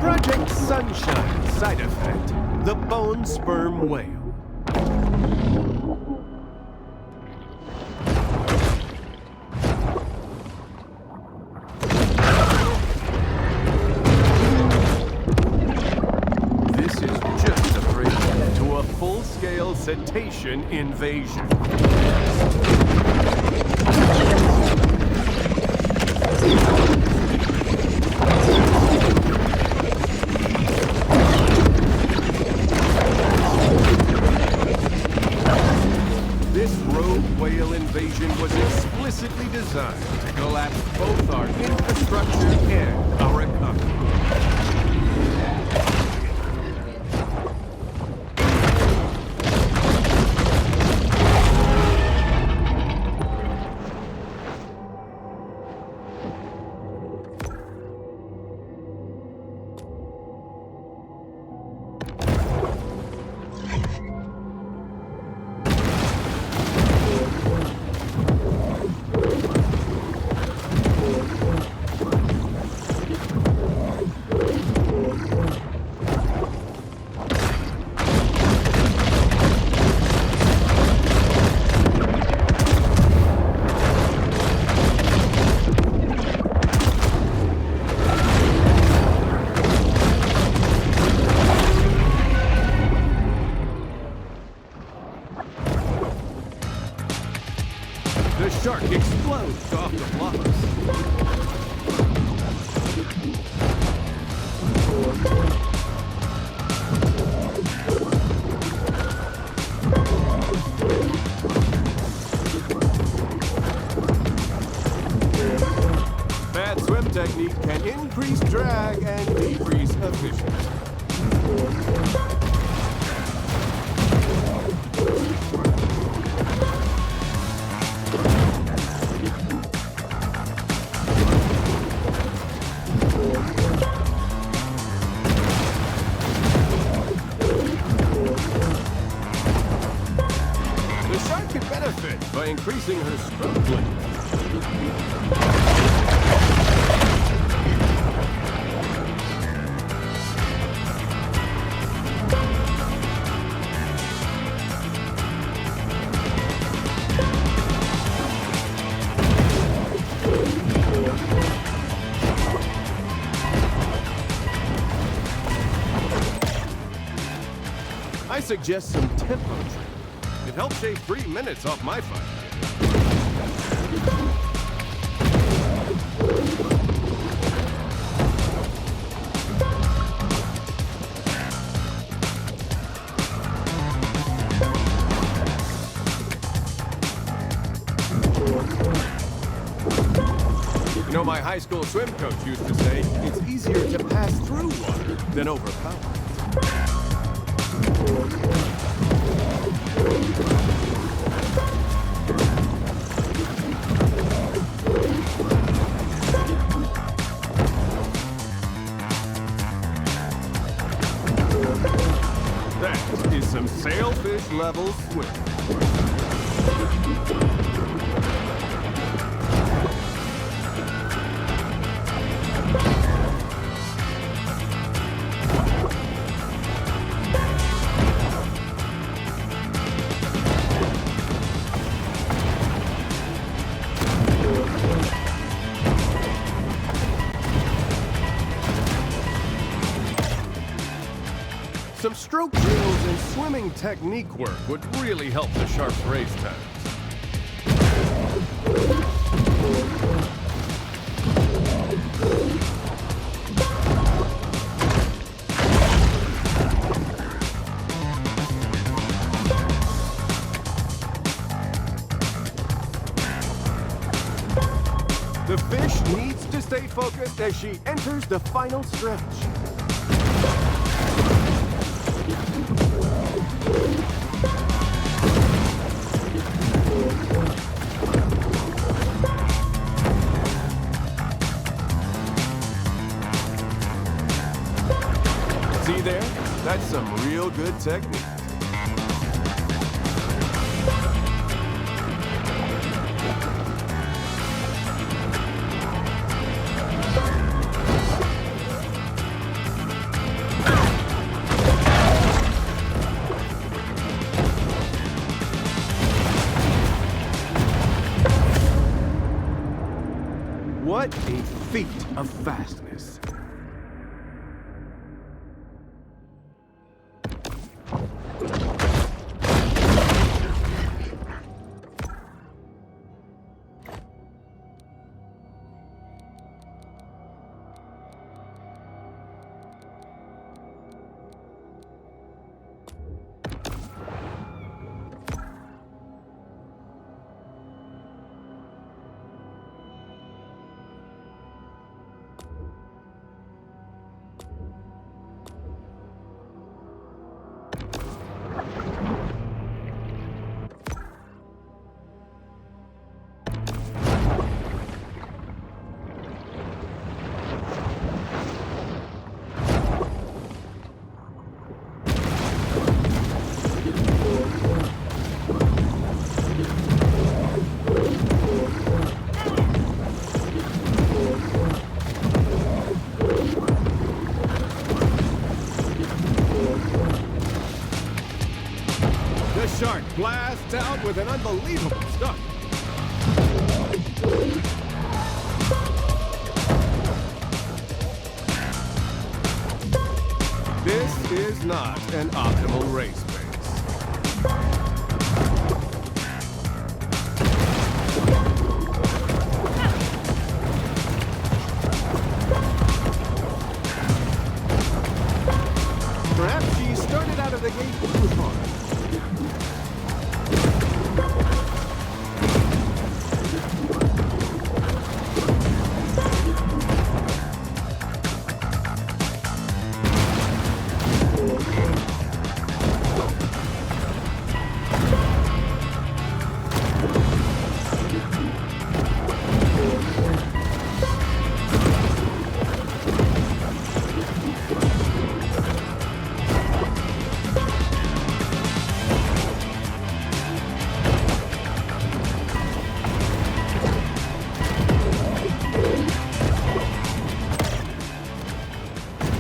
Project Sunshine side effect, the bone sperm whale. This is just a prelude to a full-scale cetacean invasion. This rogue whale invasion was explicitly designed to collapse both our infrastructure and our economy. The shark explodes off the blocks. Bad swim technique can increase drag and decrease efficiency. The shark can benefit by increasing her stroke length. I suggest some tempo training. It helps shave 3 minutes off my fight. You know, my high school swim coach used to say, it's easier to pass through water than overpower it. That is some sailfish level swim. Some stroke drills and swimming technique work would really help the shark's race times. The fish needs to stay focused as she enters the final stretch. See there? That's some real good technique. of fastness. The shark blasts out with an unbelievable stunt. This is not an optimal race pace. Perhaps she started out of the gate too hard.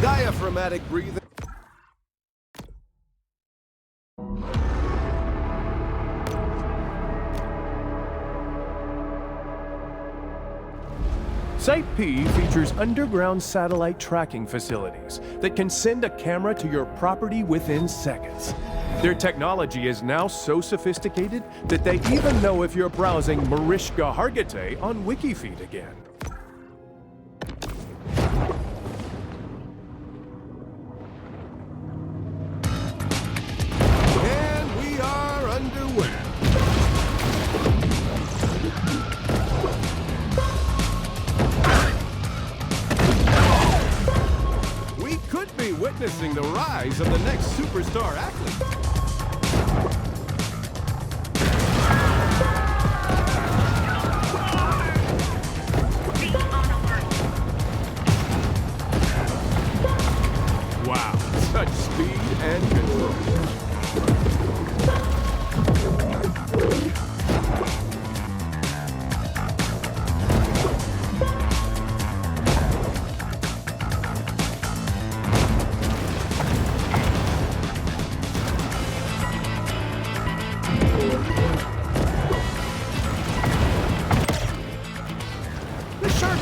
Diaphragmatic breathing. Site P features underground satellite tracking facilities that can send a camera to your property within seconds. Their technology is now so sophisticated that they even know if you're browsing Mariska Hargitay on Wikifeed again. Witnessing the rise of the next superstar athlete. Wow, such speed and control.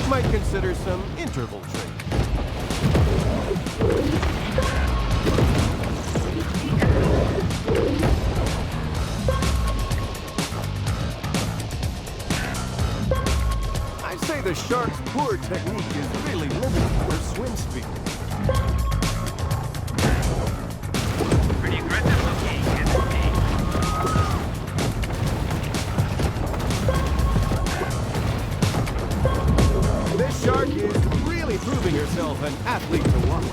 Might consider some interval training. I'd say the shark's poor technique is really limiting her swim speed. Pretty aggressive looking, isn't he? This shark is really proving herself an athlete to watch.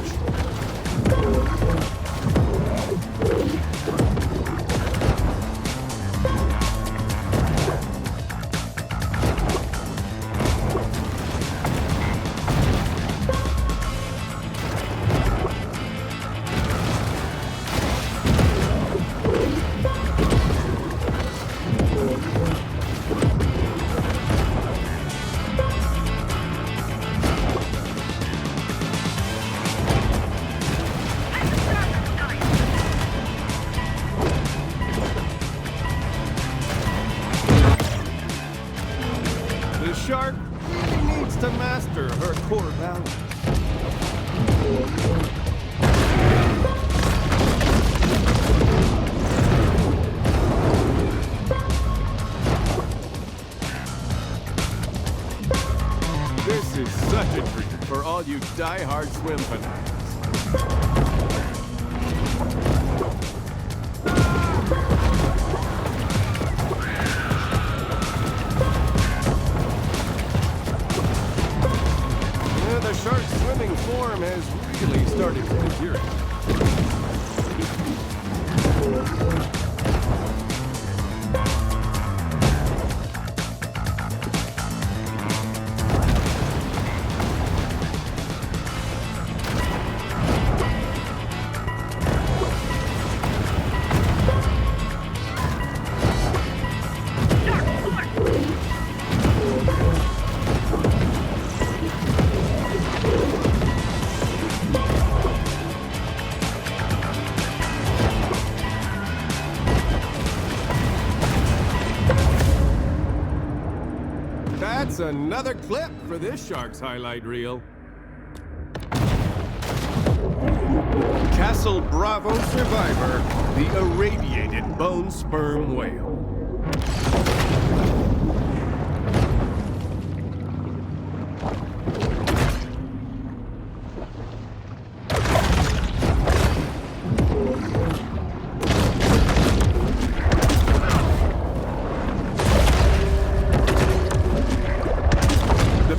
die-hard swim fanatics. The shark's swimming form has really started to deteriorate. That's another clip for this shark's highlight reel. Castle Bravo survivor, the irradiated bone sperm whale.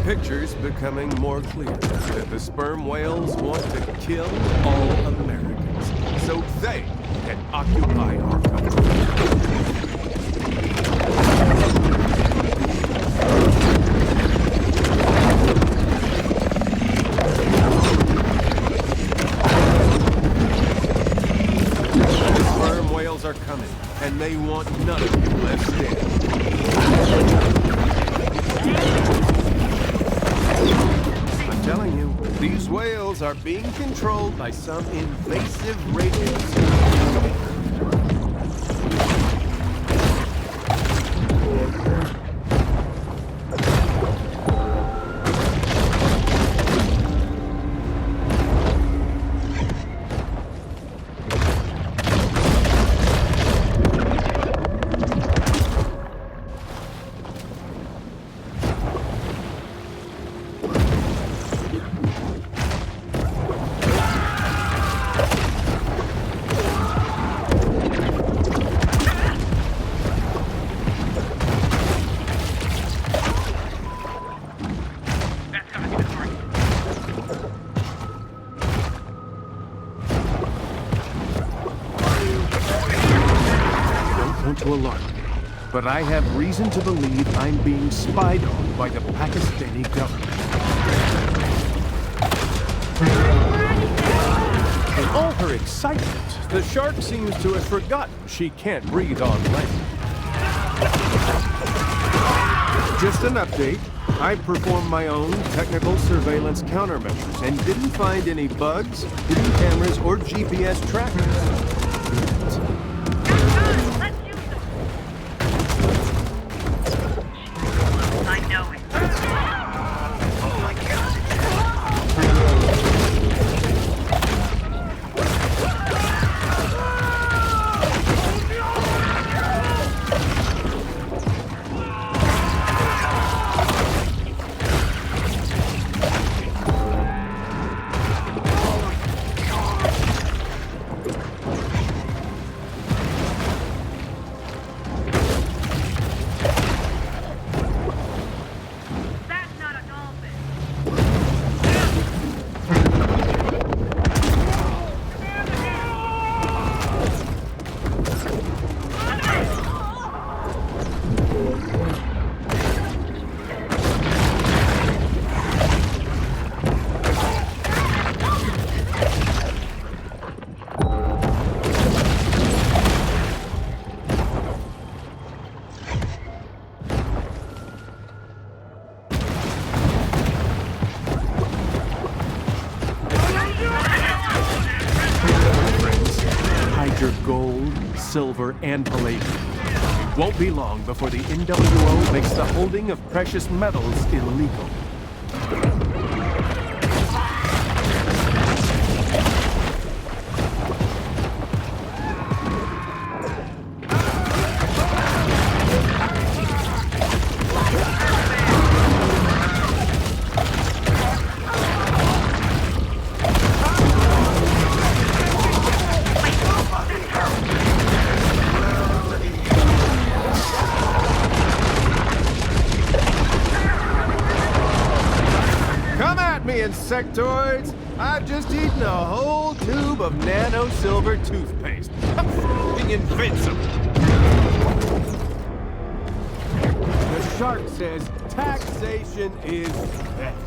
Pictures becoming more clear that the sperm whales want to kill all Americans so they can occupy our country. The sperm whales are coming, and they want none of you left standing. I'm telling you, these whales are being controlled by some invasive radiance. To alarm me, but I have reason to believe I'm being spied on by the Pakistani government. In all her excitement, the shark seems to have forgotten she can't breathe on land. Just an update. I performed my own technical surveillance countermeasures and didn't find any bugs, hidden cameras, or GPS trackers. Your gold, silver, and palladium. It won't be long before the NWO makes the holding of precious metals illegal. insectoids. I've just eaten a whole tube of nano silver toothpaste. I'm f***ing invincible. The shark says taxation is best.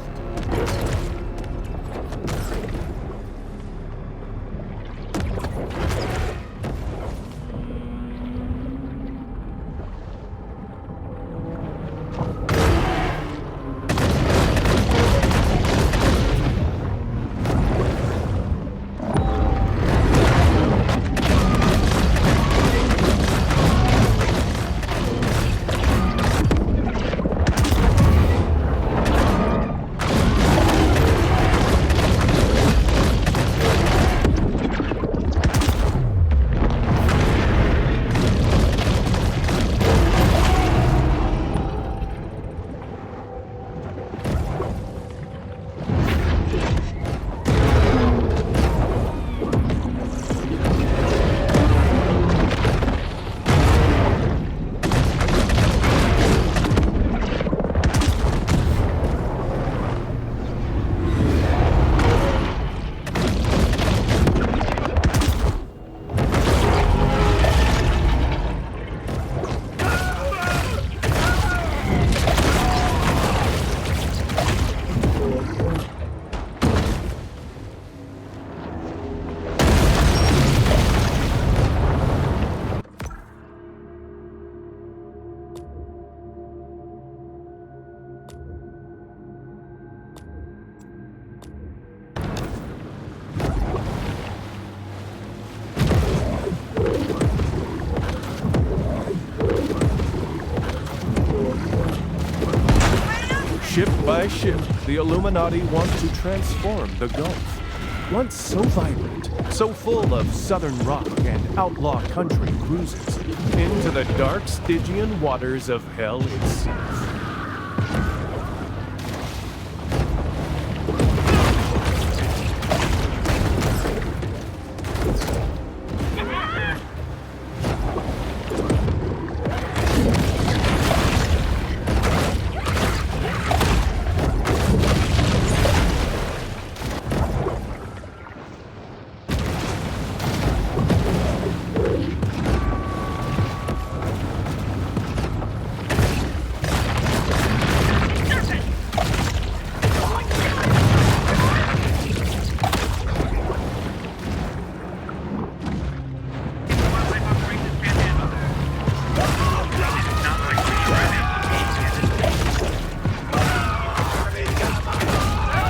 Ship by ship, the Illuminati want to transform the Gulf. Once so vibrant, so full of southern rock and outlaw country cruises, into the dark Stygian waters of hell itself.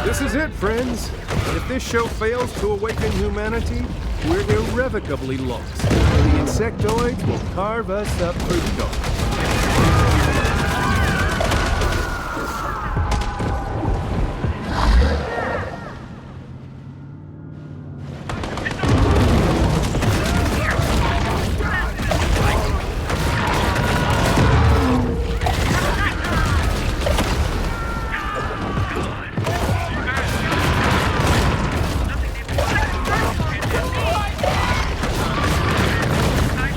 This is it, friends. If this show fails to awaken humanity, we're irrevocably lost. The insectoids will carve us up for gold.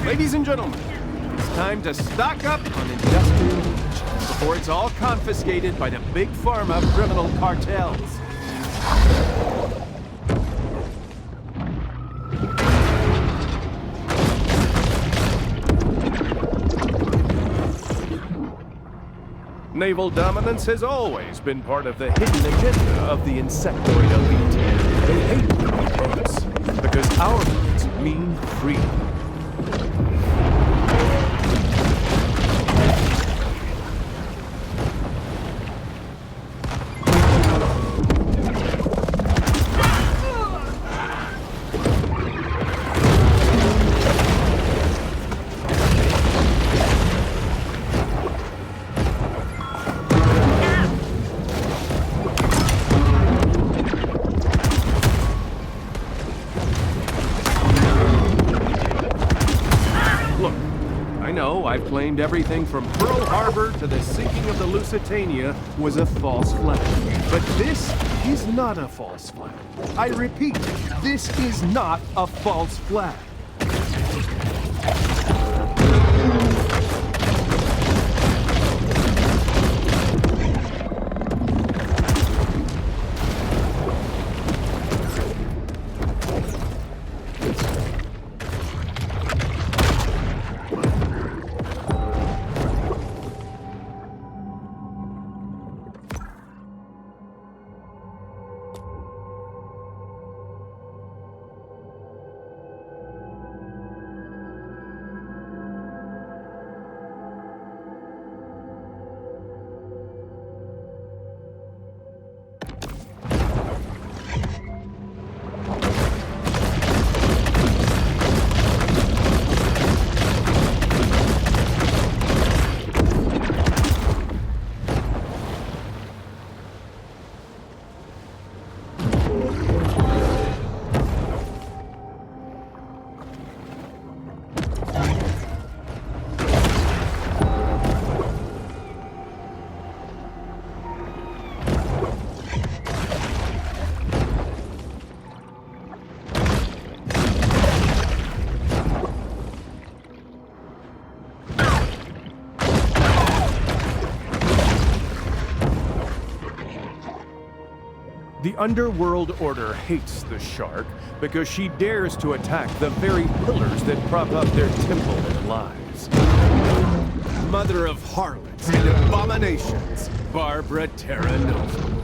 Ladies and gentlemen, it's time to stock up on industrial reach before it's all confiscated by the big pharma criminal cartels. Naval dominance has always been part of the hidden agenda of the insectoid elite. They hate the boats because our words mean freedom. I've claimed everything from Pearl Harbor to the sinking of the Lusitania was a false flag. But this is not a false flag. I repeat, this is not a false flag. The Underworld Order hates the shark because she dares to attack the very pillars that prop up their temple and lives. Mother of harlots and abominations, Barbara Terra Nova.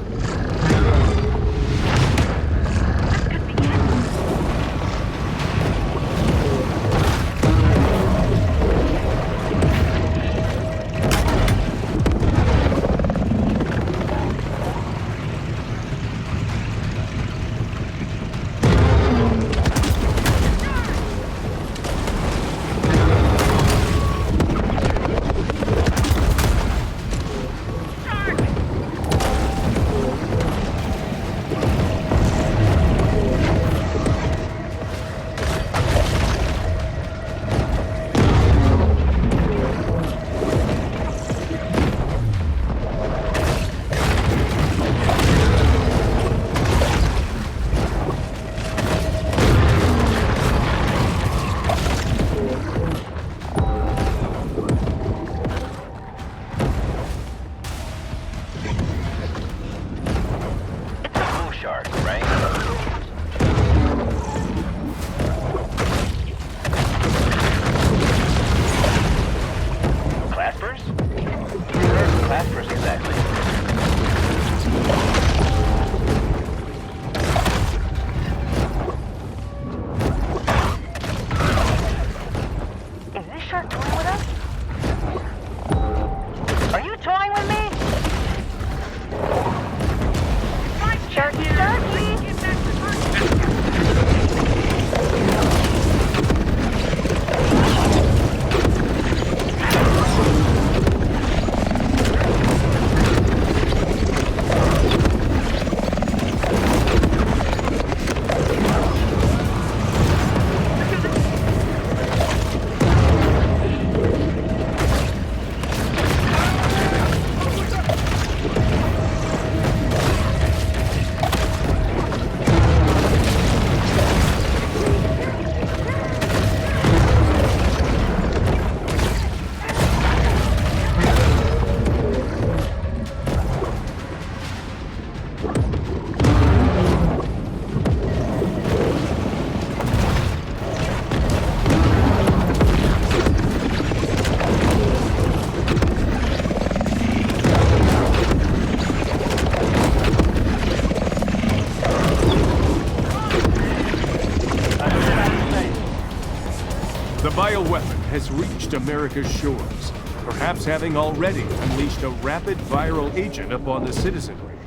Bioweapon has reached America's shores, perhaps having already unleashed a rapid viral agent upon the citizenry.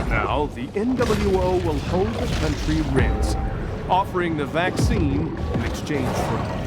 Now, the NWO will hold the country ransom, offering the vaccine in exchange for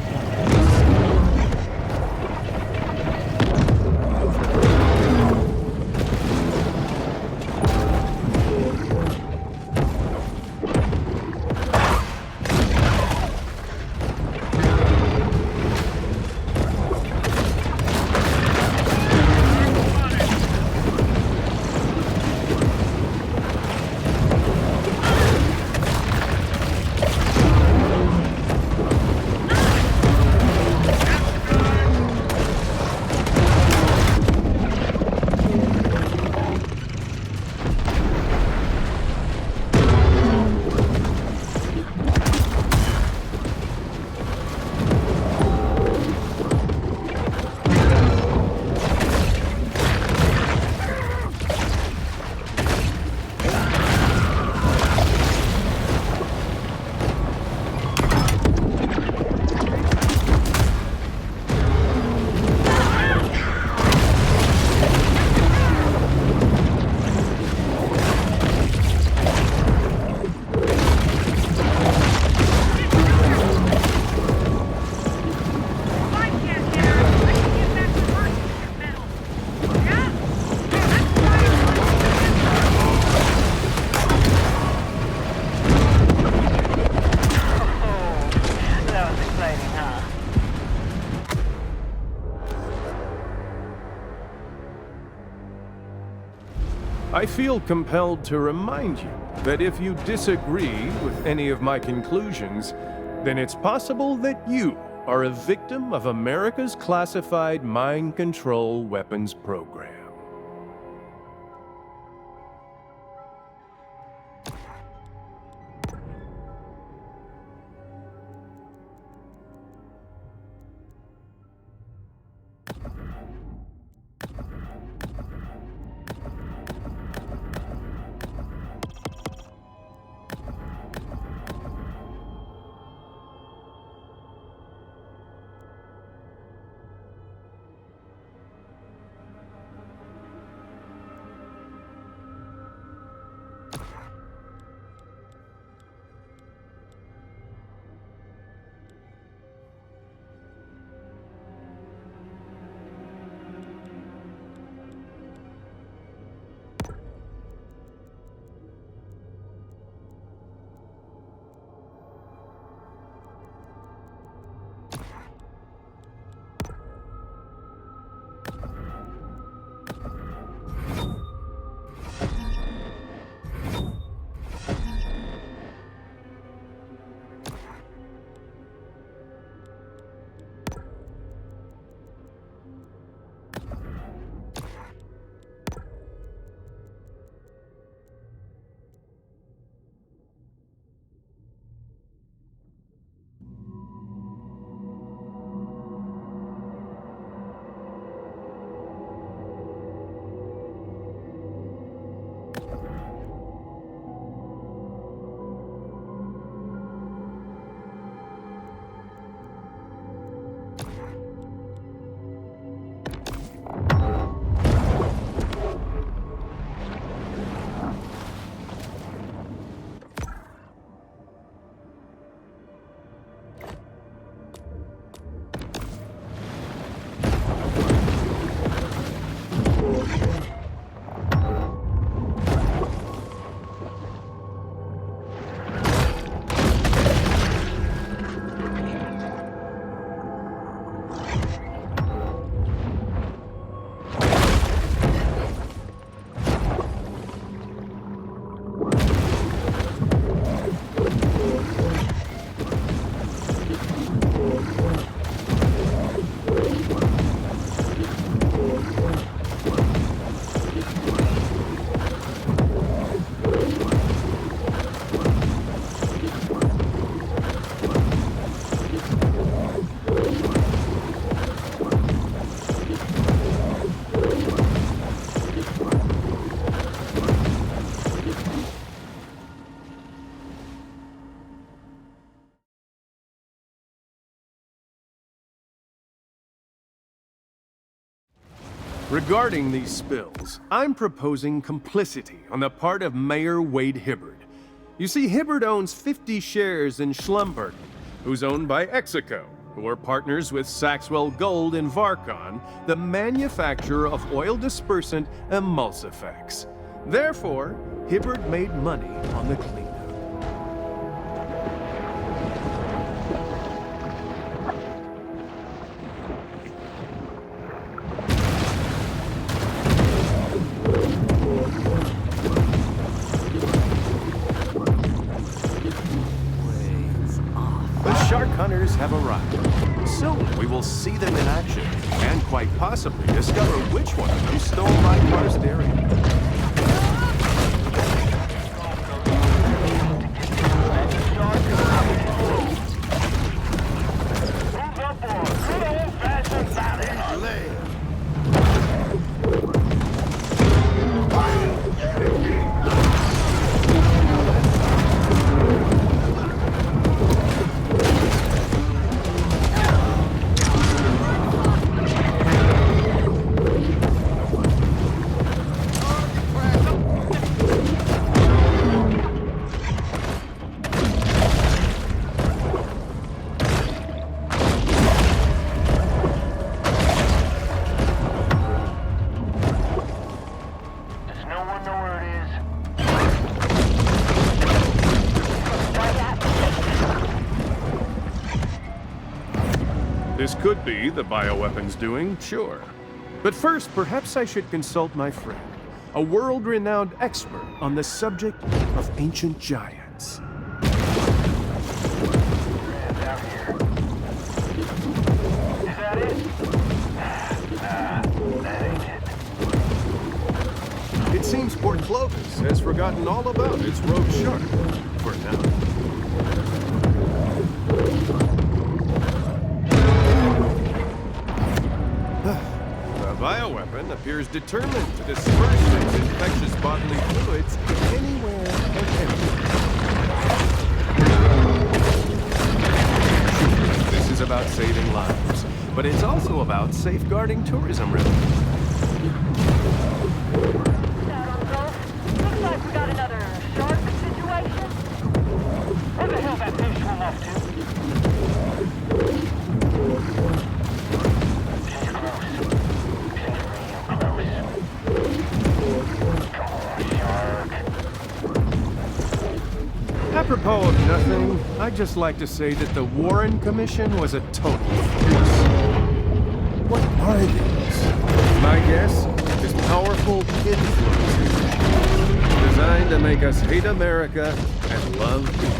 I feel compelled to remind you that if you disagree with any of my conclusions, then it's possible that you are a victim of America's classified mind control weapons program. Regarding these spills, I'm proposing complicity on the part of Mayor Wade Hibbard. You see, Hibbard owns 50 shares in Schlumberger, who's owned by Execo, who are partners with Saxwell Gold in Varcon, the manufacturer of oil dispersant Emulsifex. Therefore, Hibbard made money on the cleanup. The shark hunters have arrived. Soon we will see them in action, and quite possibly discover which one of them stole my karst area. This could be the bioweapons doing, sure. But first, perhaps I should consult my friend, a world-renowned expert on the subject of ancient giants. It seems Port Clovis has forgotten all about its rogue shark, for now. The bioweapon appears determined to disperse its infectious bodily fluids anywhere and everywhere. This is about saving lives, but it's also about safeguarding tourism revenue. Looks like we got another shark situation. Where the hell that fish swim off to? Apropos of nothing, I'd just like to say that the Warren Commission was a total farce. What are these? My guess is powerful influences designed to make us hate America and love people.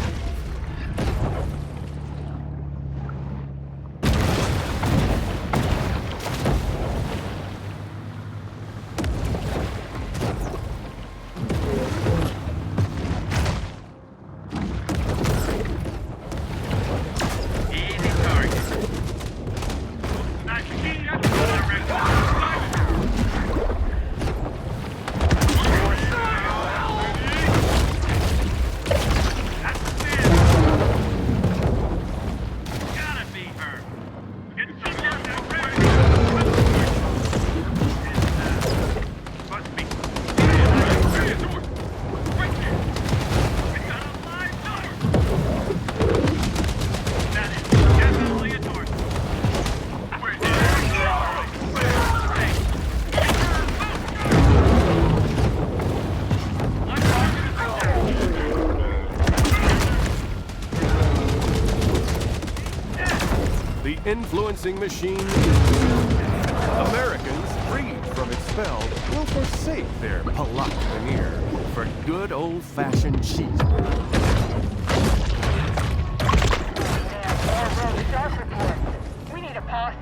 The influencing machine is Americans, freed from its spell, will forsake their palak veneer for good old-fashioned cheeseburgers. More rogue shark reports. We need a posse.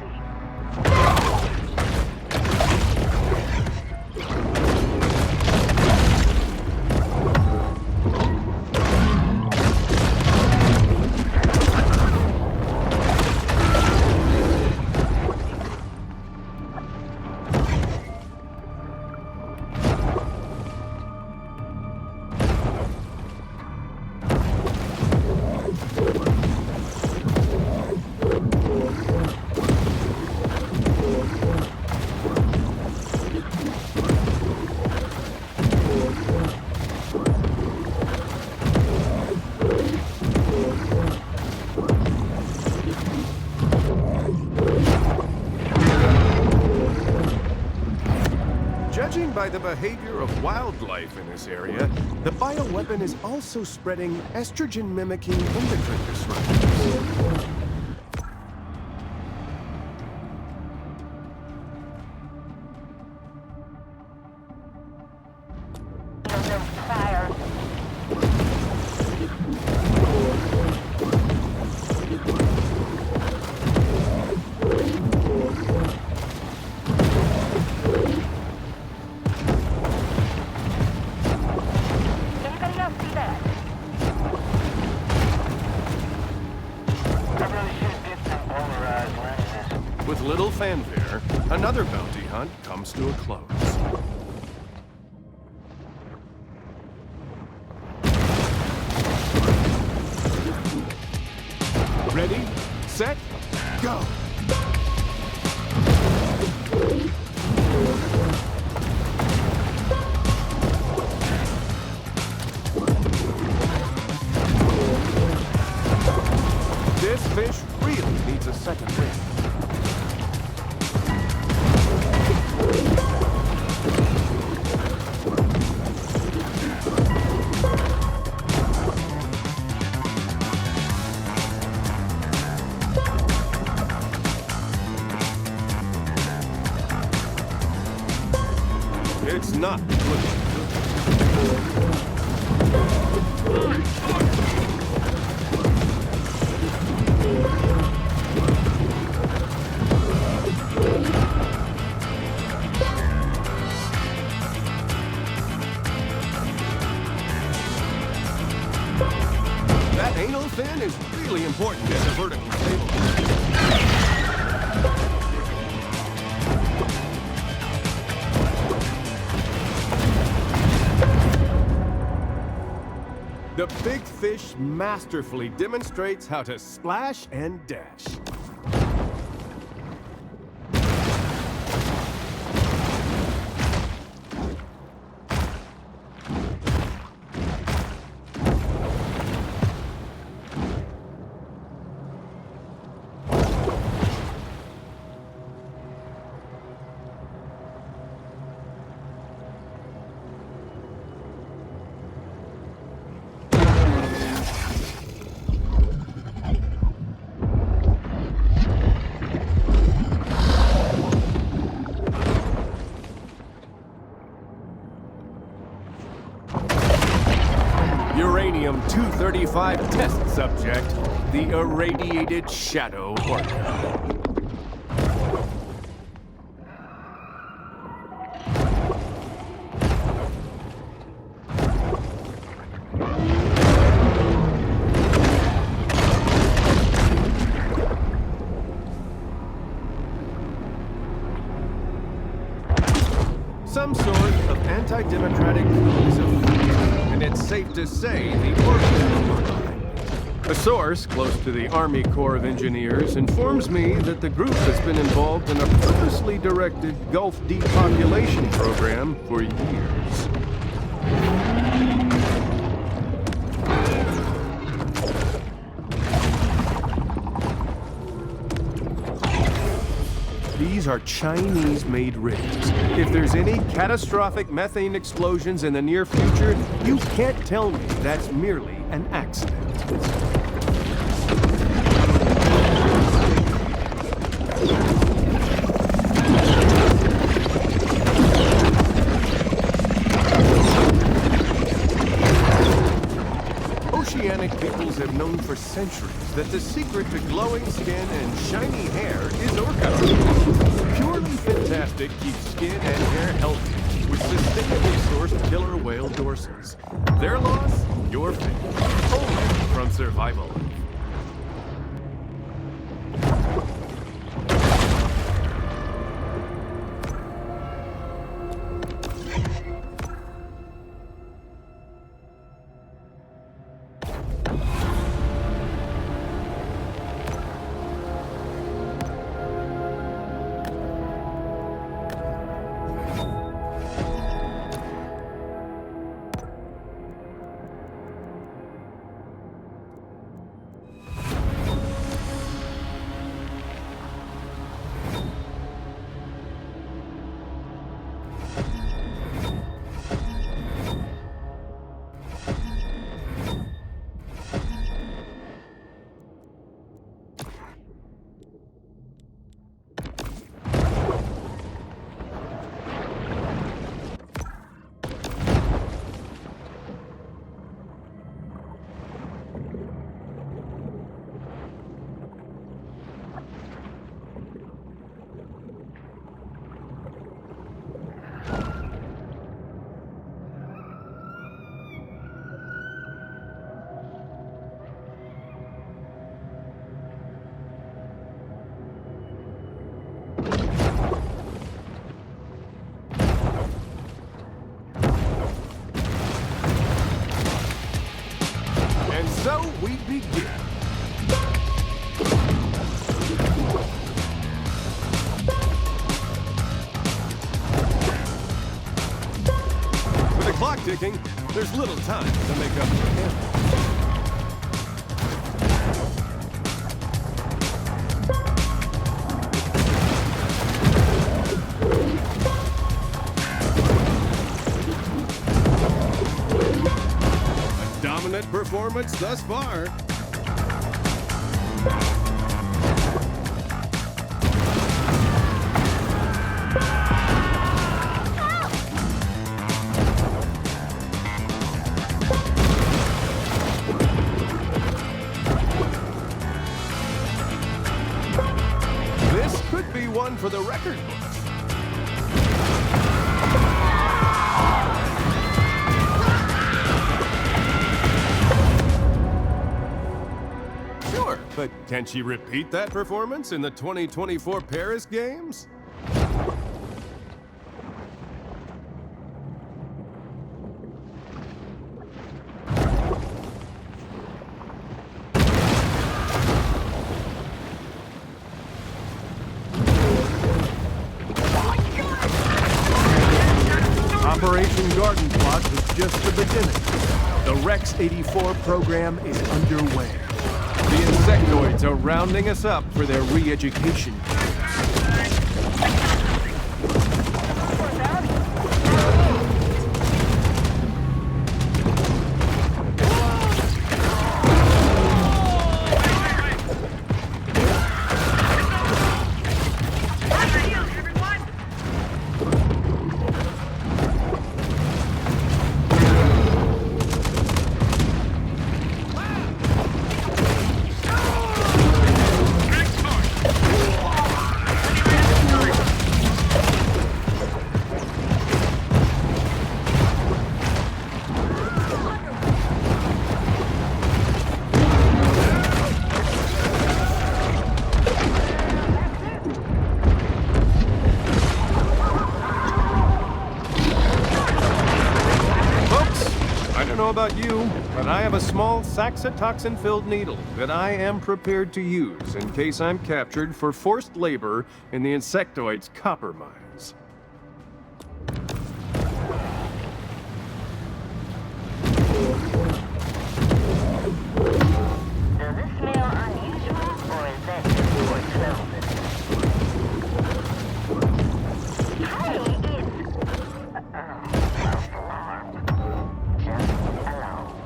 Judging by the behavior of wildlife in this area, the bioweapon is also spreading estrogen-mimicking endocrine disruptors. With little fanfare, another bounty hunt comes to a close. Ready, set, go! This fish really needs a second wind. It's not looking That anal fin is really important as a vertical stabilizer. The big fish masterfully demonstrates how to splash and dash. Uranium-235 test subject, the irradiated shadow orca. Some sort of anti-democratic coup is afoot, and it's safe to say the origins were behind it. A source close to the Army Corps of Engineers informs me that the group has been involved in a purposely directed Gulf depopulation program for years. These are Chinese-made rigs. If there's any catastrophic methane explosions in the near future, you can't tell me that's merely an accident. Oceanic peoples have known for centuries that the secret to glowing skin and shiny hair is orca. Purely fantastic keeps skin and hair healthy with sustainably sourced killer whale dorsals. Their loss, your fate. Only from Survival Life. we begin. With the clock ticking, there's little time to make up for him. Dominant performance thus far. This could be one for the record book. But can she repeat that performance in the 2024 Paris Games? Operation Garden Plot is just the beginning. The Rex 84 program is underway. The insectoids are rounding us up for their re-education. About you, but I have a small saxitoxin-filled needle that I am prepared to use in case I'm captured for forced labor in the insectoid's copper mines. Does this smell unusual, or is that just your clothing? Hey, false alarm. Just along.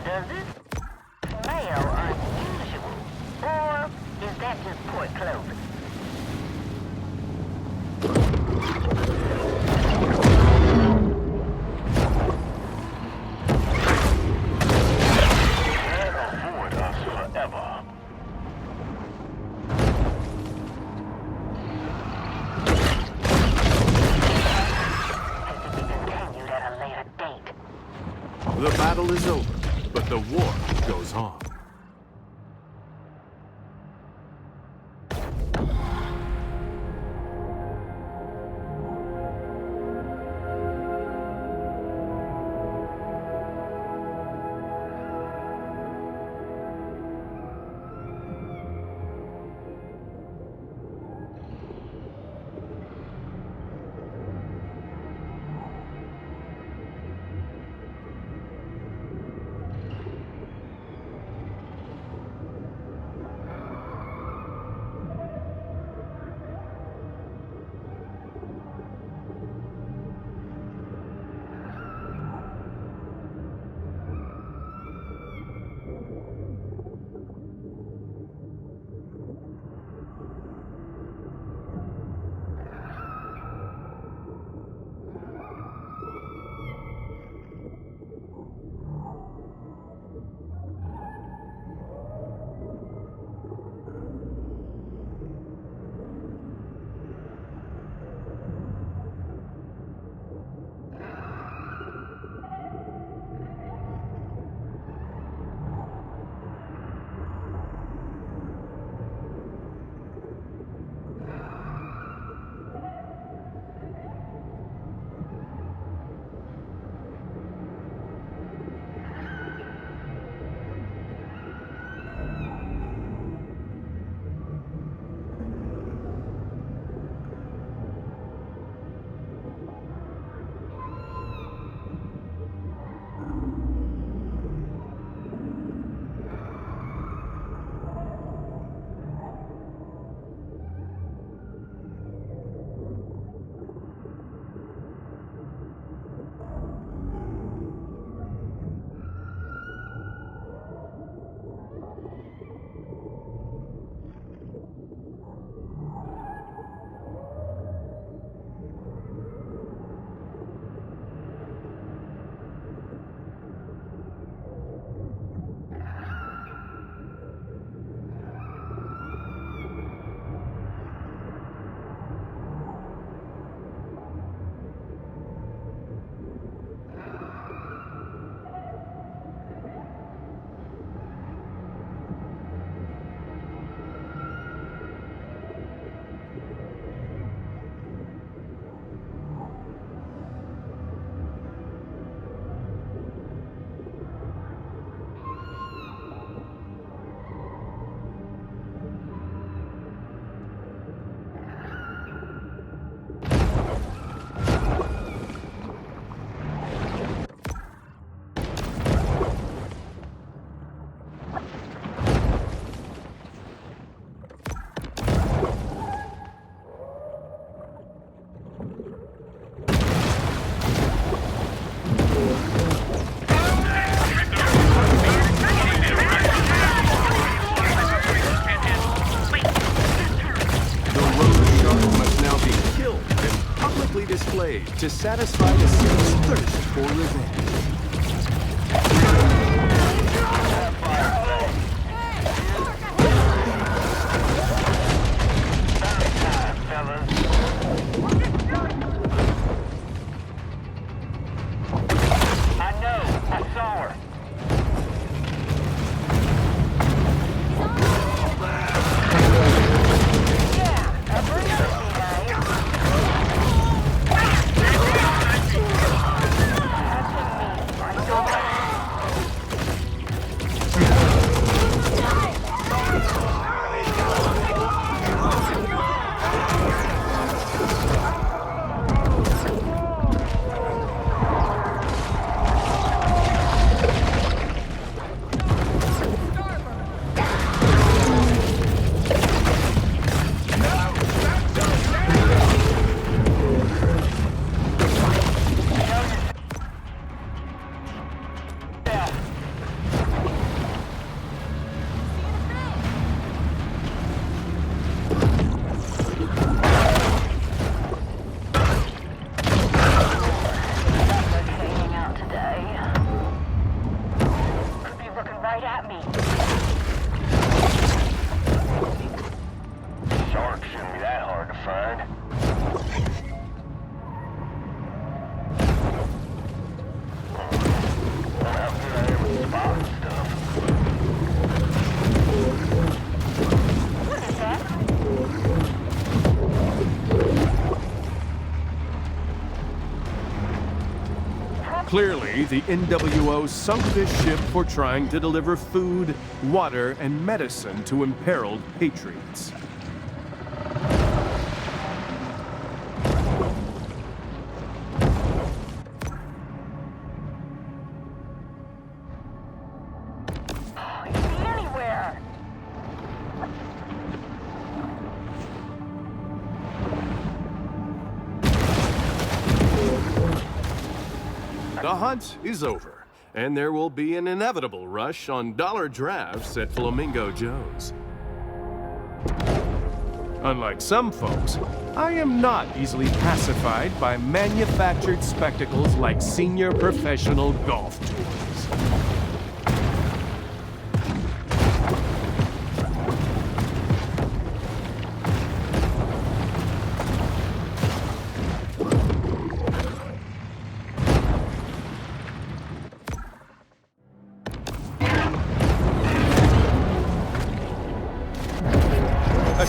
Does this smell unusual, or is that just poor clothing? Avoid us forever. Has to be continued at a later date. The battle is over, but the war goes on. to satisfy the city's thirst for revenge. Clearly, the NWO sunk this ship for trying to deliver food, water, and medicine to imperiled patriots. The hunt is over, and there will be an inevitable rush on dollar drafts at Flamingo Joe's. Unlike some folks, I am not easily pacified by manufactured spectacles like senior professional golf tours.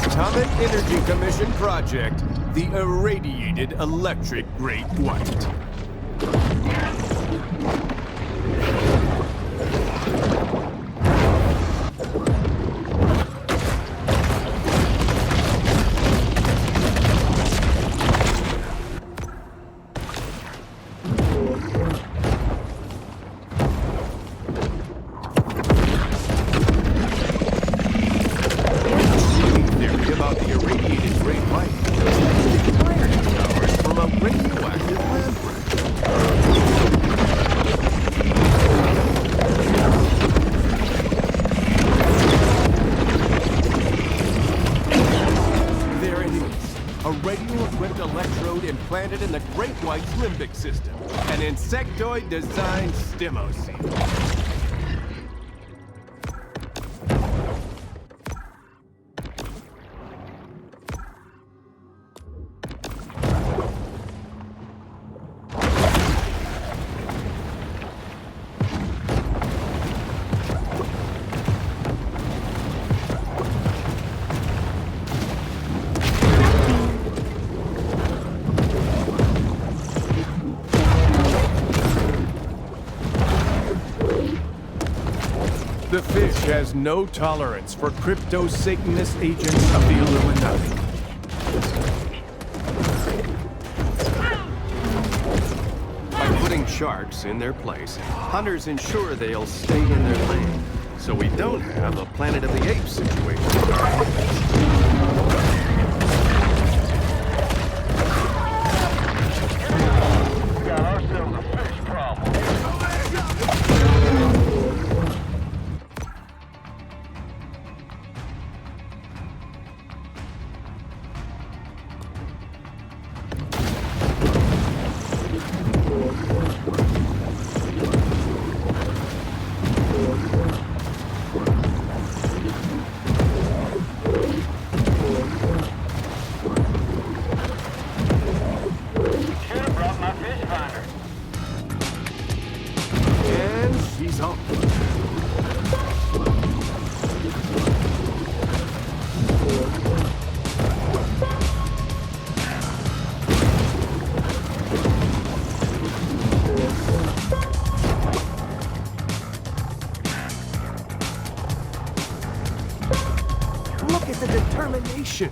Atomic Energy Commission project, the Irradiated Electric Great White. Implanted in the Great White's limbic system, an insectoid-designed stimocene. The fish has no tolerance for crypto-Satanist agents of the Illuminati. By putting sharks in their place, hunters ensure they'll stay in their lane, so we don't have a Planet of the Apes situation. at the determination.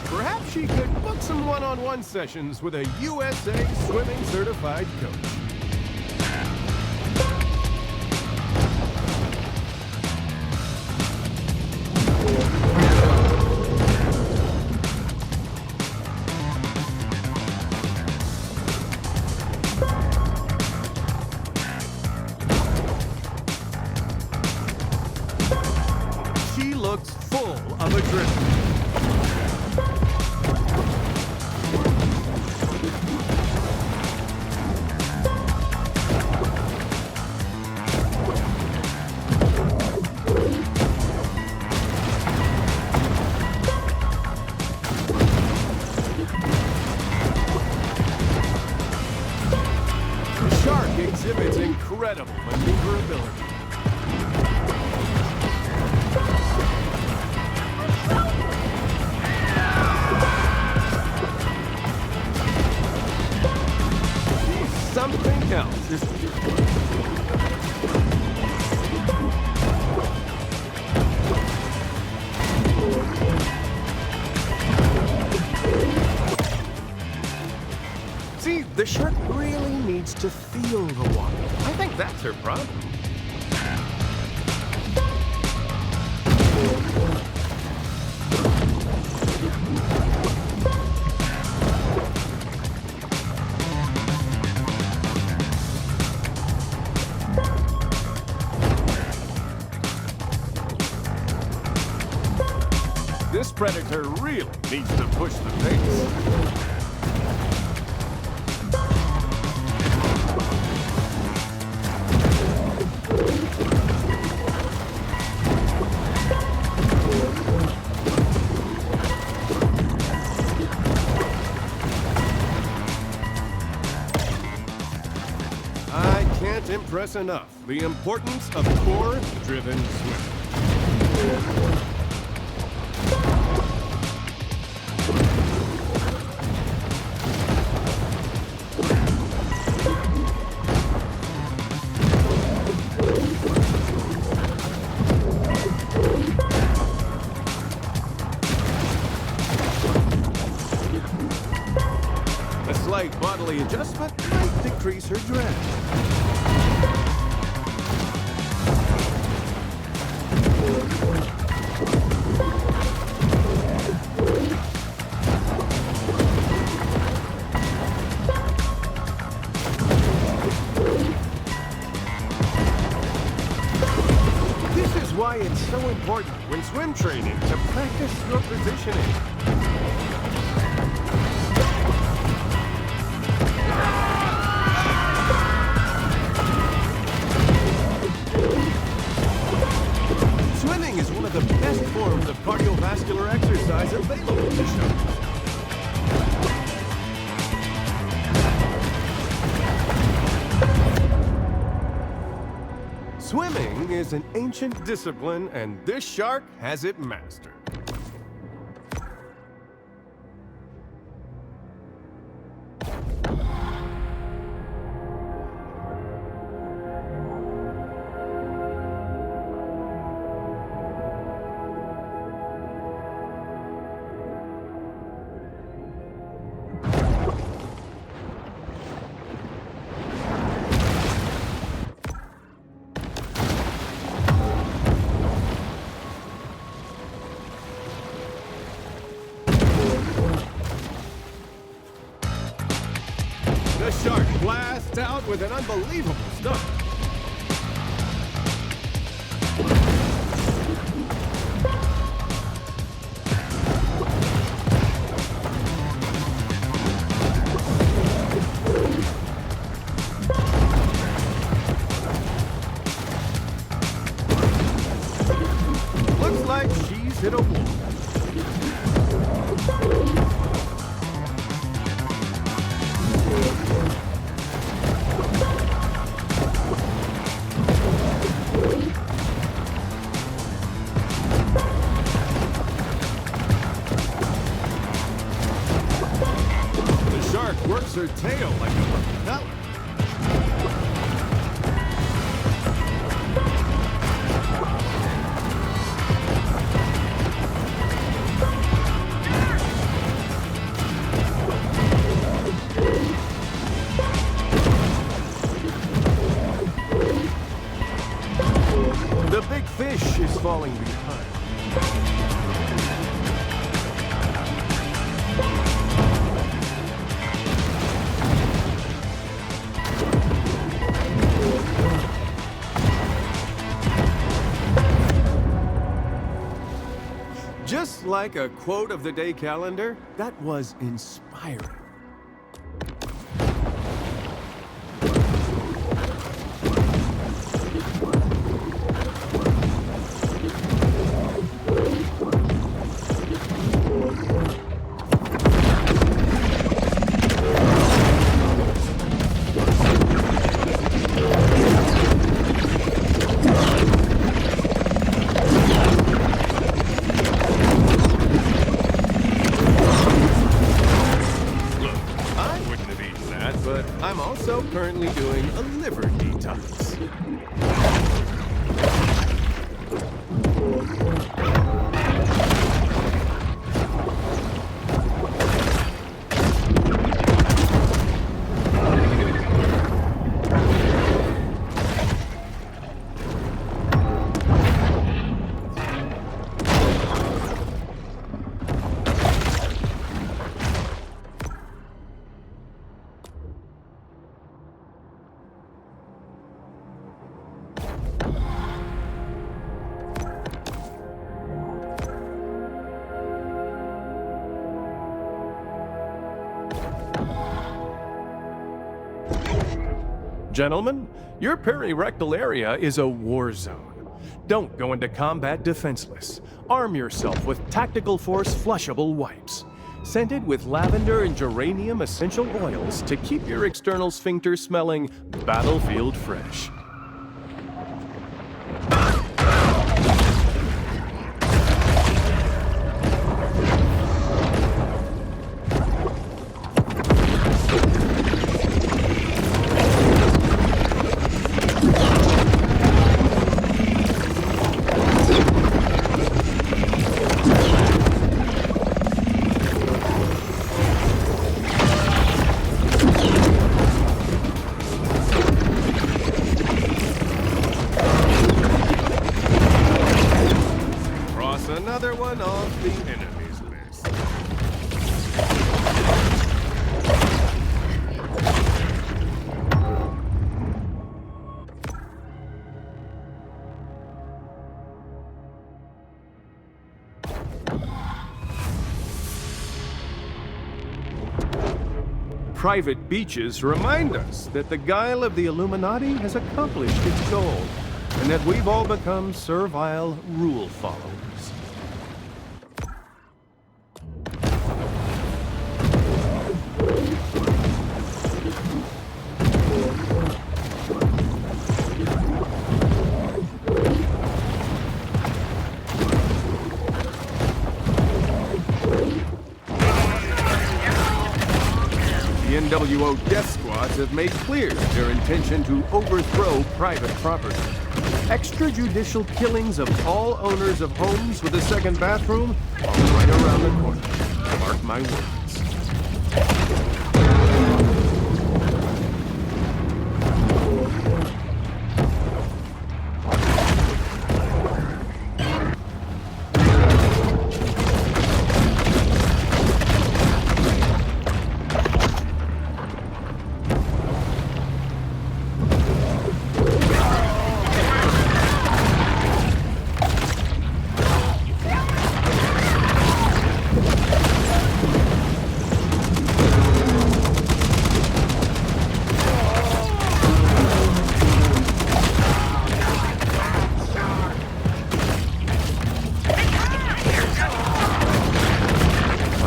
Perhaps she could book some one-on-one sessions with a USA swimming certified coach. She looks full of adrenaline. The shark exhibits incredible maneuverability. Something else is See, the shark really needs to feel the water. I think that's her problem. This predator really needs to push the pace. I can't impress enough the importance of core-driven swimming. A slight bodily adjustment might decrease her drag. This is why it's so important when swim training to practice your positioning. Swimming is one of the best forms of cardiovascular exercise available to sharks. Swimming is an ancient discipline, and this shark has it mastered. The shark blasts out with an unbelievable stunt. Looks like she's hit a wall. works her tail like a propeller. The big fish is falling behind. Just like a quote of the day calendar, that was inspiring. But I'm also currently doing a liver detox. Gentlemen, your perirectal area is a war zone. Don't go into combat defenseless. Arm yourself with Tactical Force flushable wipes. Scented with lavender and geranium essential oils to keep your external sphincter smelling battlefield fresh. Another one off the enemy's list. Private beaches remind us that the guile of the Illuminati has accomplished its goal, and that we've all become servile rule followers. The NWO death squads have made clear their intention to overthrow private property. Extrajudicial killings of all owners of homes with a second bathroom are right around the corner. Mark my words.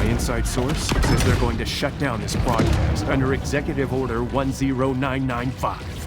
Inside source says they're going to shut down this broadcast under Executive Order 10995.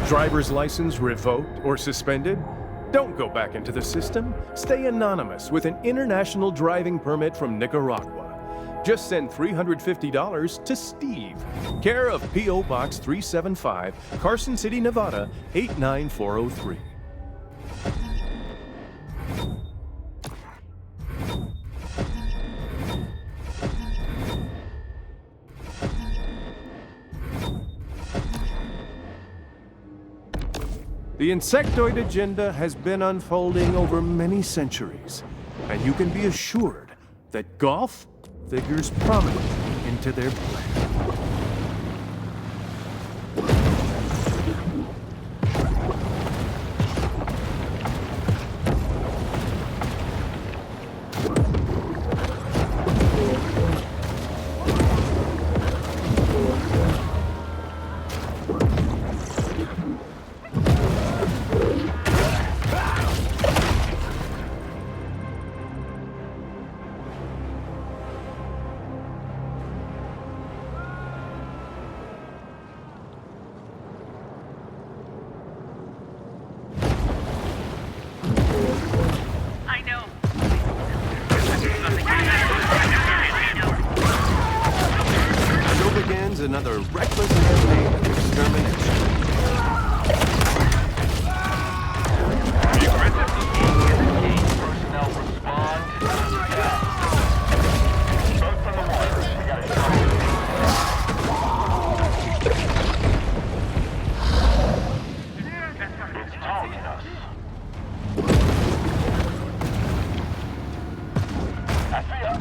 Driver's license revoked or suspended? Don't go back into the system. Stay anonymous with an international driving permit from Nicaragua. Just send $350 to Steve, care of P.O. Box 375, Carson City, Nevada, 89403. The insectoid agenda has been unfolding over many centuries, and you can be assured that golf figures prominently into their plan. I know. So begins another reckless campaign of extermination. Personnel respond. Boat from the water. We got a shot. It's taunting us. I see ya.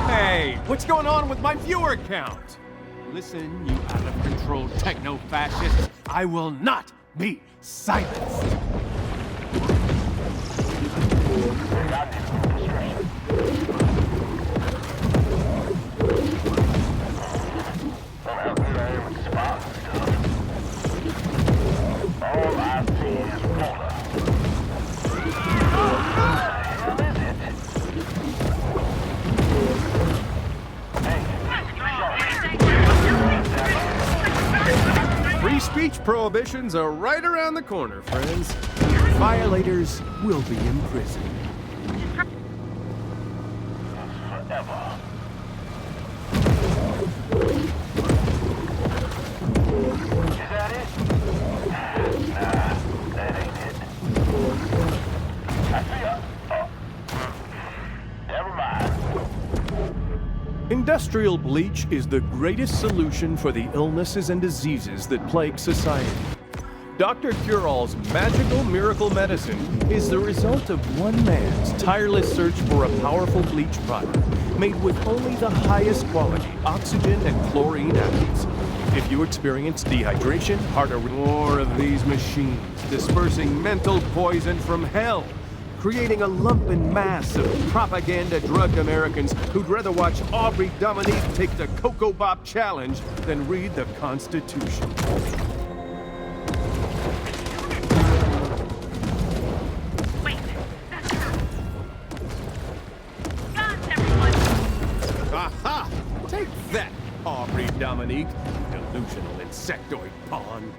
Hey, what's going on with my viewer count? Listen, you out-of-control techno-fascists, I will not be silenced. How good I am at spotting stuff. All I see is water. What the hell is it? Free speech prohibitions are right around the corner, friends. Violators will be imprisoned. Forever. Is that it? Nah, that ain't it. I see ya. Never mind. Industrial bleach is the greatest solution for the illnesses and diseases that plague society. Dr. Cure-All's magical miracle medicine is the result of one man's tireless search for a powerful bleach product made with only the highest quality oxygen and chlorine atoms. If you experience dehydration, heart or more of these machines dispersing mental poison from hell, creating a lumpen mass of propaganda-drugged Americans who'd rather watch Aubrey Dominique take the Cocoa Bop Challenge than read the Constitution. Wait, that's her. Guns, everyone! Aha! Take that, Aubrey Dominique, delusional insectoid pawn.